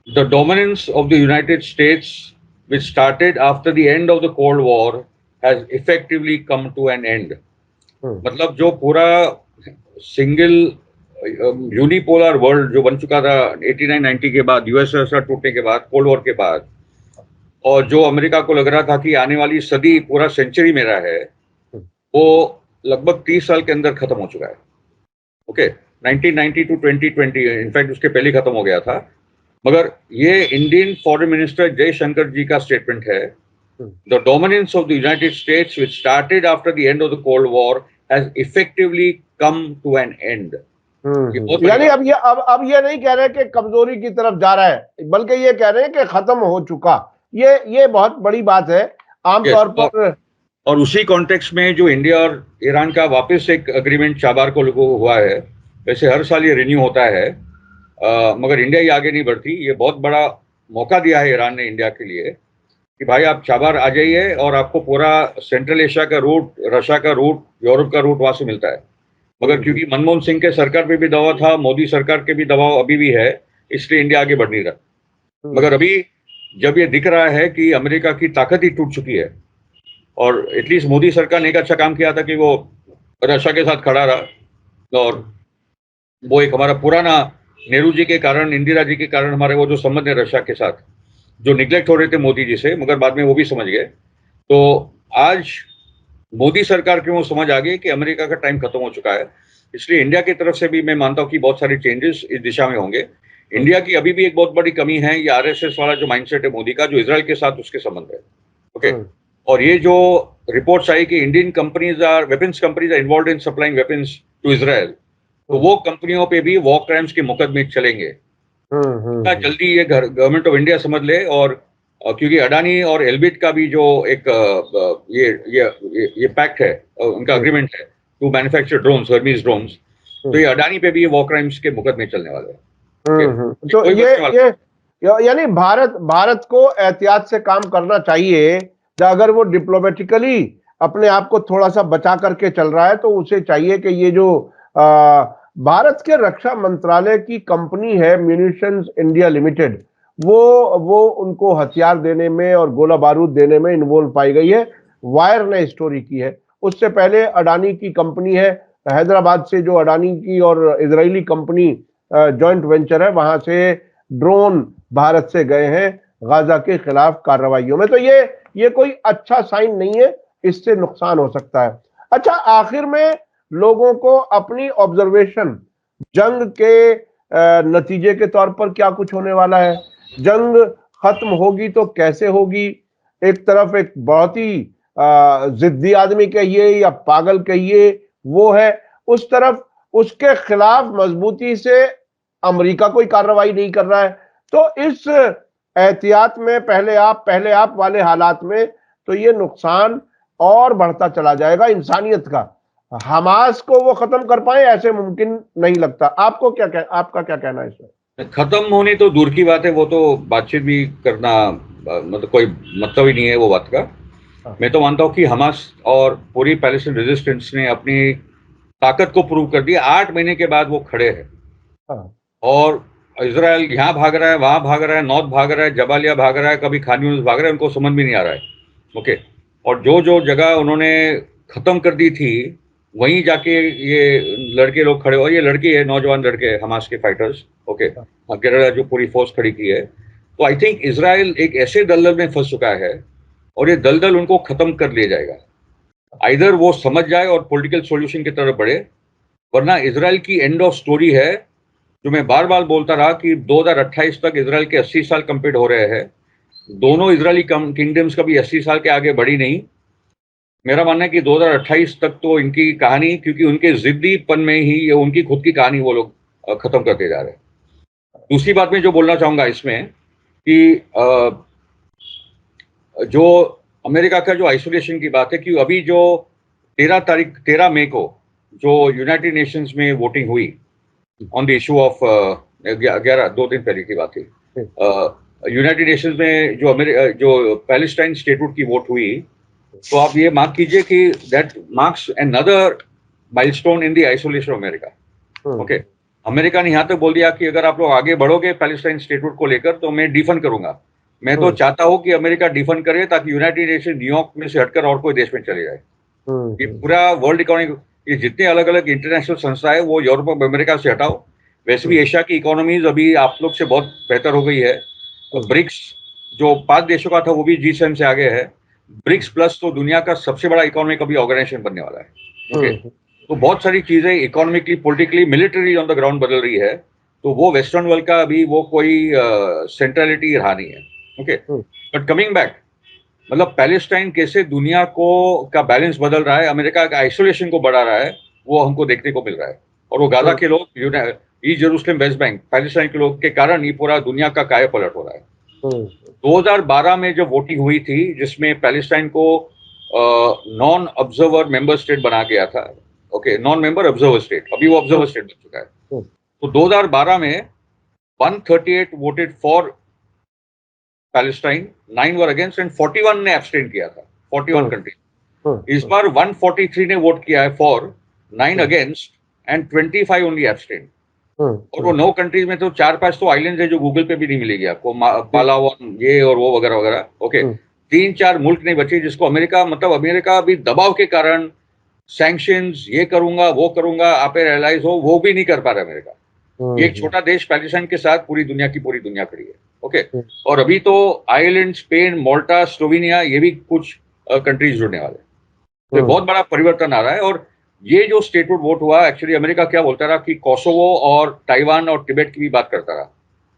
The dominance of the United states which started after the end of the Cold War has effectively come to an end. मतलब जो पूरा सिंगल यूनिपोलर वर्ल्ड जो बन चुका था 89-90 के बाद, यूएसएसआर टूटने के बाद, कोल्ड वॉर के बाद, और जो अमेरिका को लग रहा था कि आने वाली सदी पूरा सेंचुरी मेरा है, वो लगभग 30 साल के अंदर खत्म हो चुका है। ओके, 1990 टू 2020, इनफैक्ट उसके पहले खत्म हो गया था। मगर ये इंडियन फॉरेन मिनिस्टर जयशंकर जी का स्टेटमेंट है, the dominance of the United states which started after the end of the cold war has effectively come to an end. यानी अब ये नहीं कह रहे कि कमजोरी की तरफ जा रहा है, बल्कि ये कह रहे हैं कि खत्म हो चुका। ये बहुत बड़ी बात है आमतौर पर। और उसी कॉन्टेक्स्ट में जो इंडिया और ईरान का वापस एक एग्रीमेंट चाबार को हुआ है, वैसे हर साल ये रिन्यू होता है, मगर इंडिया ही आगे नहीं बढ़ती। ये बहुत बड़ा मौका दिया है ईरान ने इंडिया के लिए कि भाई आप चाबार आ जाइए और आपको पूरा सेंट्रल एशिया का रूट, रशिया का रूट, यूरोप का रूट वहां से मिलता है। मगर क्योंकि मनमोहन सिंह के सरकार पे भी दबाव था, मोदी सरकार के भी दबाव अभी भी है, इसलिए इंडिया आगे बढ़ नहीं रहा। मगर अभी जब ये दिख रहा है कि अमेरिका की ताकत ही टूट चुकी है, और एटलीस्ट मोदी सरकार ने एक अच्छा काम किया था कि वो रशिया के साथ खड़ा रहा, और वो एक हमारा पुराना नेहरू जी के कारण, इंदिरा जी के कारण हमारे वो जो संबंध है रशिया के साथ, जो निगलेक्ट हो रहे थे मोदी जी से, मगर बाद में वो भी समझ गए। तो आज मोदी सरकार की वो समझ आ गई कि अमेरिका का टाइम खत्म हो चुका है। इसलिए इंडिया की तरफ से भी मैं मानता हूं कि बहुत सारे चेंजेस इस दिशा में होंगे। इंडिया की अभी भी एक बहुत बड़ी कमी है ये आरएसएस वाला जो माइंडसेट है मोदी का, जो इजराइल के साथ उसके संबंध है। ओके, और ये जो रिपोर्ट्स आई कि Indian companies are, weapons companies are involve in supplying weapons to Israel, तो वो कंपनियों पे भी वॉर क्राइम्स के मुकदमे चलेंगे। जल्दी ये गवर्नमेंट ऑफ इंडिया समझ ले, और क्योंकि अडानी और एल्बिट का भी जो एक ये पैक्ट है, उनका एग्रीमेंट है to manufacture drones, Hermes drones, तो ये अडानी पे भी ये वॉर क्राइम्स के मुकदमे चलने वाले हैं। तो ये यानी भारत को एहतियात से काम करना चाहिए। अगर वो डिप्लोमेटिकली अपने आप को थोड़ा सा बचा करके चल रहा है, तो उसे चाहिए कि ये जो भारत के रक्षा मंत्रालय की कंपनी है म्यूनिशंस इंडिया लिमिटेड, वो उनको हथियार देने में और गोला बारूद देने में इन्वॉल्व पाई गई है। वायर ने स्टोरी की है। उससे पहले अडानी की कंपनी है हैदराबाद से, जो अडानी की और इजरायली कंपनी जॉइंट वेंचर है, वहां से ड्रोन भारत से गए हैं गाजा के खिलाफ कार्रवाइयों में। तो ये कोई अच्छा साइन नहीं है, इससे नुकसान हो सकता है। अच्छा, आखिर में लोगों को अपनी ऑब्जर्वेशन जंग के नतीजे के तौर पर क्या कुछ होने वाला है, जंग खत्म होगी तो कैसे होगी? एक तरफ एक बहुत ही जिद्दी आदमी कहिए या पागल कहिए वो है, उस तरफ उसके खिलाफ मजबूती से अमेरिका कोई कार्रवाई नहीं कर रहा है। तो इस एहतियात में पहले आप वाले हालात में तो ये नुकसान और बढ़ता चला जाएगा इंसानियत का। हमास को वो खत्म कर पाए ऐसे मुमकिन नहीं लगता। आपका क्या कहना है इसमें? खत्म होनी तो दूर की बात है, वो तो बातचीत भी करना मतलब कोई मतलब ही नहीं है वो बात का। मैं तो मानता हूं कि हमास और पूरी पैलेस्टाइन रेजिस्टेंस ने अपनी ताकत को प्रूव कर दिया। 8 महीने के बाद वो खड़े हैं, और इजराइल यहाँ भाग रहा है, वहां भाग रहा है, नॉर्थ भाग रहा है, जबालिया भाग रहा है, कभी खान यूनिस भाग रहा है, उनको समझ भी नहीं आ रहा है। ओके, और जो जगह उन्होंने खत्म कर दी थी वहीं जाके ये लड़के लोग खड़े, और ये लड़के है, नौजवान लड़के हमास के फाइटर्स, ओके, गेरिला जो पूरी फोर्स खड़ी की है। तो आई थिंक इजराइल एक ऐसे दलदल में फंस चुका है, और ये दलदल उनको खत्म कर लिया जाएगा। आइदर वो समझ जाए और पॉलिटिकल सॉल्यूशन की तरफ बढ़े, वरना इजराइल की एंड ऑफ स्टोरी है, जो मैं बार बार बोलता रहा कि 2028 तक इजराइल के 80 साल कंप्लीट हो रहे हैं। दोनों इजरायली किंगडम्स कभी 80 साल के आगे बढ़ी नहीं। मेरा मानना है कि 2028 तक तो इनकी कहानी, क्योंकि उनके जिद्दीपन में ही ये उनकी खुद की कहानी वो लोग खत्म करते जा रहे हैं। दूसरी बात मैं जो बोलना चाहूंगा इसमें कि जो अमेरिका का जो आइसोलेशन की बात है, कि अभी जो 13 मई को जो यूनाइटेड नेशंस में वोटिंग हुई ऑन द इशू ऑफ 2 दिन पहले की बात थी, यूनाइटेड नेशंस में जो पैलेस्टाइन स्टेटहुड की वोट हुई, तो आप ये मार्क कीजिए कि that marks another milestone in the isolation of America. Okay, America ने यहाँ तक बोल दिया कि अगर आप लोग आगे बढ़ोगे पैलेस्टाइन स्टेटहुड को लेकर तो मैं डिफंड करूंगा। मैं तो चाहता हूं कि अमेरिका डिफंड करे, ताकि यूनाइटेड नेशन न्यूयॉर्क में से हटकर और कोई देश में चले जाए। ये पूरा वर्ल्ड इकोनॉमी, ये जितने अलग अलग इंटरनेशनल संस्था है, वो यूरोप और अमेरिका से हटाओ। वैसे भी एशिया की इकोनॉमीज अभी आप लोग से बहुत बेहतर हो गई है। ब्रिक्स जो 5 देशों का था वो भी G7 से आगे है। ब्रिक्स प्लस तो दुनिया का सबसे बड़ा इकोनॉमिक अभी ऑर्गेनाइजेशन बनने वाला है। ओके, तो बहुत सारी चीजें economically, politically, military on the ground बदल रही है। तो वो वेस्टर्न वर्ल्ड का अभी वो कोई सेंट्रलिटी रहा नहीं है। ओके, बट कमिंग बैक, मतलब पैलेस्टाइन कैसे दुनिया को का बैलेंस बदल रहा है, अमेरिका का आइसोलेशन को बढ़ा रहा है, वो हमको देखने को मिल रहा है। और वो गाजा के लोग, east Jerusalem, West Bank, Palestine के लोग के कारण ये पूरा दुनिया का काया पलट हो रहा है। 2012 में जब वोटिंग हुई थी, जिसमें पैलेस्टाइन को नॉन ऑब्जर्वर मेंबर स्टेट बना गया था, okay, non member observer state, अभी वो ऑब्जर्वर स्टेट बन चुका है। तो 2012 में 138 voted for Palestine, 9 were against and 41 ने एब्सटेन किया था, 41 कंट्री। इस बार 143 ने वोट किया है for, 9 against and 25 only abstain. और वो 9 कंट्रीज में तो 4-5 तो आइलैंड है जो गूगल पे भी नहीं मिलेगी आपको, पालावन, ये और वो वगैरह वगैरह, ओके। 3-4 मुल्क नहीं बचे जिसको अमेरिका, मतलब अमेरिका अभी दबाव के कारण सैंक्शंस, ये करूंगा वो करूंगा, आप रियलाइज हो, वो भी नहीं कर पा रहा अमेरिका। ये एक छोटा देश पैलेस्टाइन के साथ पूरी दुनिया खड़ी है, ओके। और अभी तो आयरलैंड, स्पेन, माल्टा, स्लोवेनिया, ये भी कुछ कंट्रीज जुड़ने वाले, तो बहुत बड़ा परिवर्तन आ रहा है। और ये जो स्टेटहुड वोट हुआ, एक्चुअली अमेरिका क्या बोलता रहा कि कोसोवो और ताइवान और तिब्बत की भी बात करता रहा,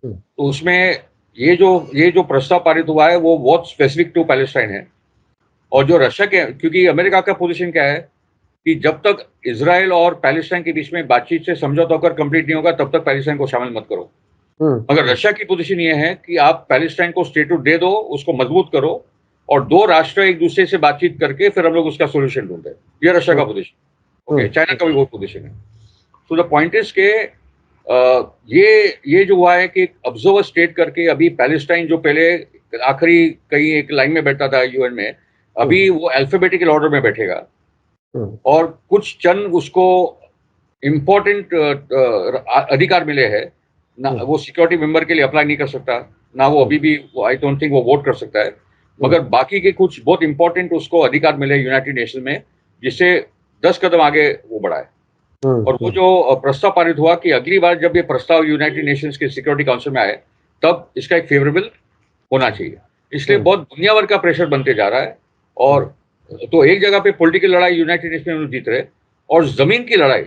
तो उसमें ये जो प्रस्ताव पारित हुआ है वो बहुत स्पेसिफिक टू पैलेस्टाइन है। और जो रशिया के, क्योंकि अमेरिका का पोजीशन क्या है कि जब तक इजराइल और पैलेस्टाइन के बीच में बातचीत से समझौता होकर कंप्लीट नहीं होगा तब तक पैलेस्टाइन को शामिल मत करो। मगर रशिया की पोजीशन ये है कि आप पैलेस्टाइन को स्टेटहुड दे दो, उसको मजबूत करो, और 2 राष्ट्र एक दूसरे से बातचीत करके फिर हम लोग उसका सोल्यूशन ढूंढते हैं। ये रशिया का पोजीशन, ओके। चाइना का भी वो पोजीशन है। सो द पॉइंट इज के ये जो हुआ है कि ऑब्जर्वर स्टेट करके अभी पैलेस्टाइन जो पहले आखिरी कहीं एक लाइन में बैठता था यूएन में, अभी वो अल्फाबेटिकल ऑर्डर में बैठेगा, और कुछ चंद उसको इम्पोर्टेंट अधिकार मिले हैं ना, वो सिक्योरिटी मेंबर के लिए अप्लाई नहीं कर सकता ना, वो अभी भी आई डोंट थिंक वो वोट कर सकता है, मगर बाकी के कुछ बहुत इंपॉर्टेंट उसको अधिकार मिले यूनाइटेड नेशन में, जिससे 10 कदम आगे वो बढ़ा है। और वो जो प्रस्ताव पारित हुआ कि अगली बार जब ये प्रस्ताव यूनाइटेड नेशंस के सिक्योरिटी काउंसिल में आए तब इसका एक फेवरेबल होना चाहिए। इसलिए बहुत दुनिया भर का प्रेशर बनते जा रहा है। और तो एक जगह पे पॉलिटिकल लड़ाई यूनाइटेड नेशन में जीत रहे, और जमीन की लड़ाई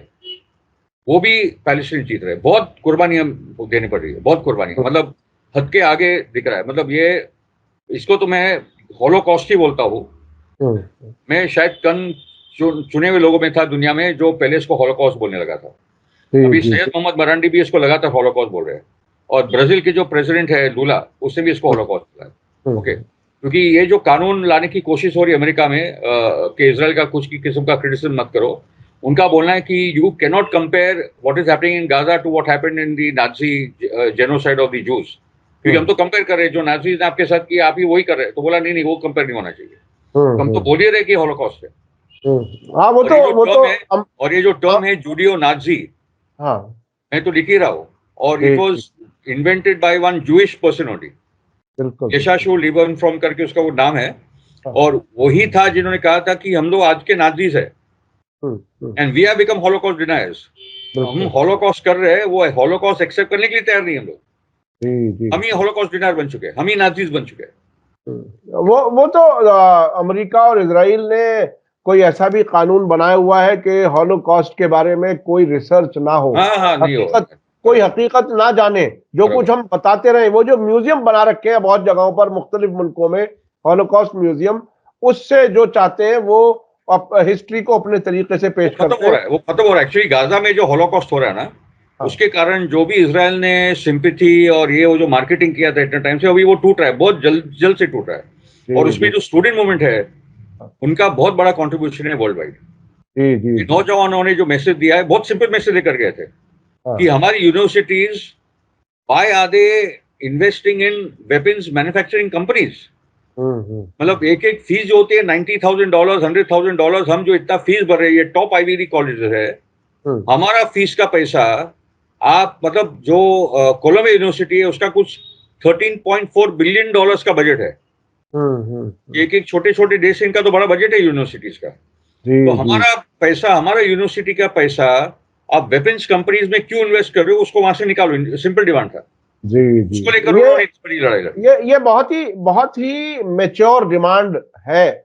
वो भी पैलेस्टाइन जीत रहे। बहुत कुर्बानी हम देनी पड़ रही है, बहुत कुर्बानी, मतलब हद के आगे दिख रहा है। मतलब ये, इसको तो मैं हॉलोकॉस्ट ही बोलता हूँ। मैं शायद चुने हुए लोगों में था दुनिया में जो पहले इसको हॉलोकॉस्ट बोलने लगा था। अभी सैयद मोहम्मद मरांडी भी इसको लगातार हॉलोकॉस्ट बोल रहे हैं, और ब्राजील के जो प्रेसिडेंट है लूला, उसने भी इसको हॉलोकॉस्ट बोला है, ओके। क्योंकि ये जो कानून लाने की कोशिश हो रही है अमेरिका में कि इजराइल का कुछ की किस्म का क्रिटिसिज्म मत करो, उनका बोलना है कि you can not compare what is happening in Gaza to what happened in the Nazi genocide of the Jews. क्योंकि हम तो कंपेयर कर रहे हैं, जो नाजीज ने आपके साथ किया आप ही वही कर रहे हैं। तो बोला नहीं, वो कंपेयर नहीं होना चाहिए, हम तो बोल ही रहे कि हॉलोकॉस्ट है। हाँ, और ये जो टर्म है जूडियो नाजी, हाँ, मैं तो लिख ही रहा हूँ, और it was invented by one Jewish person only, यशाशु लिबनफ्रॉम करके उसका वो नाम है। और वही था जिन्होंने कहा था कि हम लोग आज के नाजीज है, and we have become Holocaust deniers. हम हॉलोकॉस्ट कर रहे हैं, वो हॉलोकॉस्ट एक्सेप्ट करने के लिए तैयार नहीं हम लोग। हम ही हॉलोकॉस्ट डिनायर बन चुके हैं, हम ही नाजीज बन चुके हैं। वो तो अमेरिका और इजराइल ने कोई ऐसा भी कानून बनाया हुआ है कि हॉलोकॉस्ट के बारे में कोई रिसर्च ना हो, कोई हकीकत ना जाने, जो कुछ हम बताते रहे। वो जो म्यूजियम बना रखे हैं बहुत जगहों पर, मुख्तलिफ मुल्कों में हॉलोकॉस्ट म्यूजियम, उससे जो चाहते हैं वो हिस्ट्री को अपने तरीके से पेश करते हैं। वो खत्म हो रहा है। एक्चुअली गाजा में जो हॉलोकॉस्ट हो रहा है ना, उसके कारण जो भी इजराइल ने सिंपैथी और ये वो जो मार्केटिंग किया था इतने टाइम से, अभी वो टूट रहा है, बहुत जल्द से टूट रहा है। और उसमें जो स्टूडेंट मूवमेंट है उनका बहुत बड़ा कंट्रीब्यूशन है वर्ल्ड वाइड। नौजवानों ने जो मैसेज दिया है, बहुत सिंपल मैसेज लेकर गए थे कि हमारी universities, why are they investing in weapons manufacturing companies. मतलब एक फीस जो होती है $90,000, $100,000, हम जो इतना फीस भर रहे हैं, ये टॉप आईवी कॉलेज है, हमारा फीस का पैसा आप, मतलब जो कोलंबिया यूनिवर्सिटी है उसका कुछ $13.4 बिलियन का बजट है। एक छोटे देश इनका तो बड़ा बजट है यूनिवर्सिटीज का। तो हमारा पैसा, हमारा यूनिवर्सिटी का पैसा आप वेपन्स कंपनीज में क्यों इन्वेस्ट कर रहे हो, उसको वहां से निकालो। सिंपल डिमांड था जी। उसको लेकर उन्होंने एक बड़ी लड़ाई लड़ी। ये बहुत ही मैच्योर डिमांड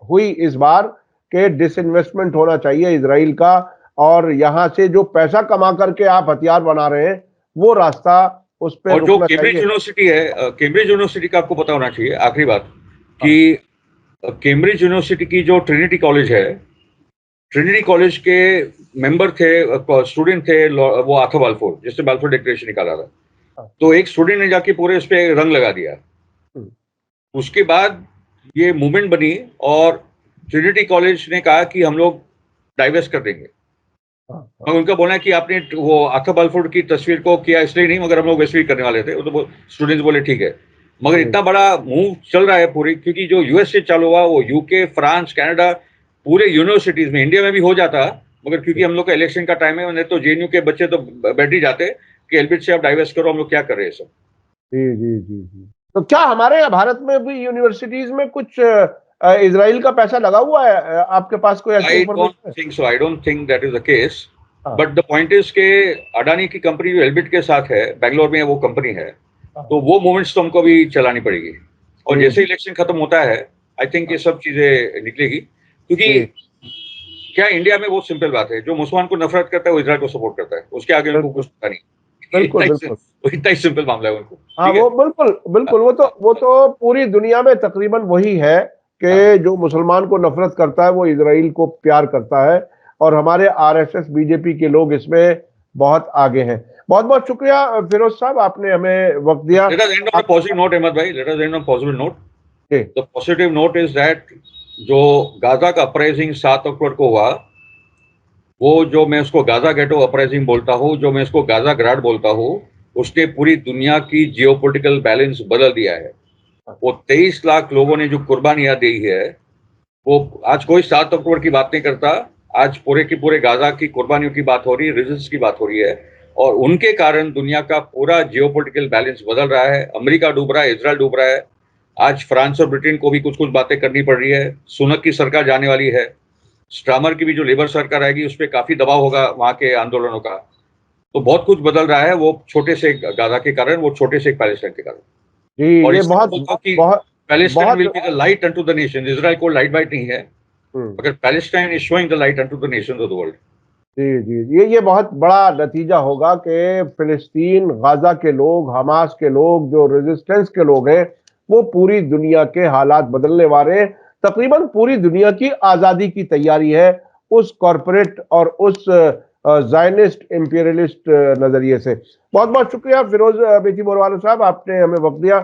हुई इस बार के डिसइन्वेस्टमेंट होना चाहिए इजराइल का, और यहाँ से जो पैसा कमा करके आप हथियार बना रहे हैं वो रास्ता उस पर। और जो कैम्ब्रिज यूनिवर्सिटी है, कैम्ब्रिज यूनिवर्सिटी का आपको पता होना चाहिए, आखिरी बात, कि कैम्ब्रिज यूनिवर्सिटी की जो ट्रिनिटी कॉलेज है, ट्रिनिटी कॉलेज के मेंबर थे, स्टूडेंट थे वो आर्थर बाल्फोर, जिसने बाल्फोर डिक्लेरेशन निकाला था। तो एक स्टूडेंट ने जाके पूरे इस पे रंग लगा दिया। उसके बाद ये मूवमेंट बनी और ट्रिनिटी कॉलेज ने कहा कि हम लोग डाइवर्स कर देंगे। मगर उनका बोलना है कि आपने वो आर्थर बाल्फोर की तस्वीर को किया इसलिए नहीं, मगर हम लोग वैसे ही करने वाले थे। वो तो स्टूडेंट्स बोले ठीक है, मगर इतना बड़ा मूव चल रहा है पूरी, क्योंकि जो यूएस से चालू हुआ वो यूके, फ्रांस, कनाडा, पूरे यूनिवर्सिटीज में, इंडिया में भी हो जाता, मगर क्योंकि हम लोग का इलेक्शन का टाइम है, तो जेएनयू के बच्चे तो बैठ ही जाते कि एलबिट से आप डाइवर्स करो, हम लोग क्या कर रहे हैं सब। जी जी जी जी। तो क्या हमारे यहाँ भारत में भी यूनिवर्सिटीज में कुछ इजराइल का पैसा लगा हुआ है? आपके पास कोई ऐसी इंफॉर्मेशन है? I don't think that is the case, हाँ। बट द पॉइंट इज के अडानी की कंपनी जो एलबिट के साथ है, बैंगलोर में वो कंपनी है, तो वो मूवमेंट्स तो हमको भी चलानी पड़ेगी। और जैसे इलेक्शन खत्म होता है, आई थिंक ये सब चीजें निकलेगी, क्योंकि क्या इंडिया में बहुत सिंपल बात है, जो मुसलमान को नफरत करता है वो इजराइल को सपोर्ट करता है, उसके आगे उनको कुछ पता नहीं। बिल्कुल बिल्कुल, इतना ही सिंपल मामला है उनको। हाँ वो बिल्कुल बिल्कुल, वो तो पूरी दुनिया में तकरीबन वही है कि जो मुसलमान को नफरत करता है वो इजराइल को प्यार करता है, और हमारे आरएसएस बीजेपी के लोग इसमें बहुत आगे हैं। बहुत बहुत शुक्रिया फिरोज साहब, आपने हमें वक्त दिया। Let us end on a positive note, Ahmad भाई, let us end on a positive note. The positive note is that जो गाजा का अपराइजिंग 7 अक्टूबर को हुआ, वो जो मैं उसको गाजा गेटो अपराइजिंग बोलता हूँ, जो मैं उसको गाजा ग्राड बोलता हूँ, उसने पूरी दुनिया की जियोपॉलिटिकल बैलेंस बदल दिया है। वो 23 लाख लोगों ने जो कुर्बानियां दी है, वो आज कोई 7 अक्टूबर की बात नहीं करता, आज पूरे की पूरे गाजा की कुर्बानियों की बात हो रही है, रिजल्ट्स की बात हो रही है, और उनके कारण दुनिया का पूरा जियोपॉलिटिकल बैलेंस बदल रहा है। अमेरिका डूब रहा है, इजराइल डूब रहा है, आज फ्रांस और ब्रिटेन को भी कुछ कुछ बातें करनी पड़ रही है। सुनक की सरकार जाने वाली है, स्टामर की भी जो लेबर सरकार आएगी उस पर काफी दबाव होगा वहां के आंदोलनों का। तो बहुत कुछ बदल रहा है, वो छोटे से गाजा के कारण, वो छोटे से पैलेस्टाइन के कारण। जी, और ये बहुत Palestine will be the light unto the nation. Israel को लाइट वाइट नहीं है, अगर Palestine is showing the light unto the nation of the world. जी जी, ये बहुत बड़ा नतीजा होगा कि फिलिस्तीन, गाजा के लोग, हमास के लोग, जो रेजिस्टेंस के लोग हैं, वो पूरी दुनिया के हालात बदलने वाले हैं। तकरीबन पूरी दुनिया की आजादी की तैयारी है उस कॉरपोरेट और उस जायनिस्ट इंपीरियलिस्ट नजरिए से। बहुत बहुत शुक्रिया फिरोज बेती बोरवाला साहब, आपने हमें वक्त दिया।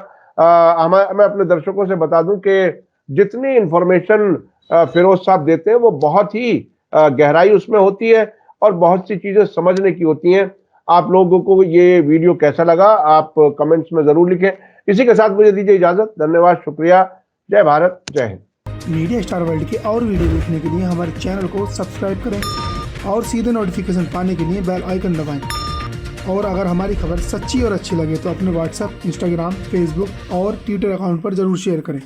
मैं अपने दर्शकों से बता दूं कि जितनी इंफॉर्मेशन फिरोज साहब देते हैं वो बहुत ही गहराई उसमें होती है और बहुत सी चीजें समझने की होती हैं। आप लोगों को ये वीडियो कैसा लगा, आप कमेंट्स में जरूर लिखें। इसी के साथ मुझे दीजिए इजाजत। धन्यवाद, शुक्रिया, जय भारत, जय हिंद। मीडिया स्टार वर्ल्ड के और वीडियो देखने के लिए हमारे चैनल को सब्सक्राइब करें और सीधे नोटिफिकेशन पाने के लिए बेल आइकन दबाएं। और अगर हमारी खबर सच्ची और अच्छी लगे तो अपने व्हाट्सएप, इंस्टाग्राम, फेसबुक और ट्विटर अकाउंट पर जरूर शेयर करें।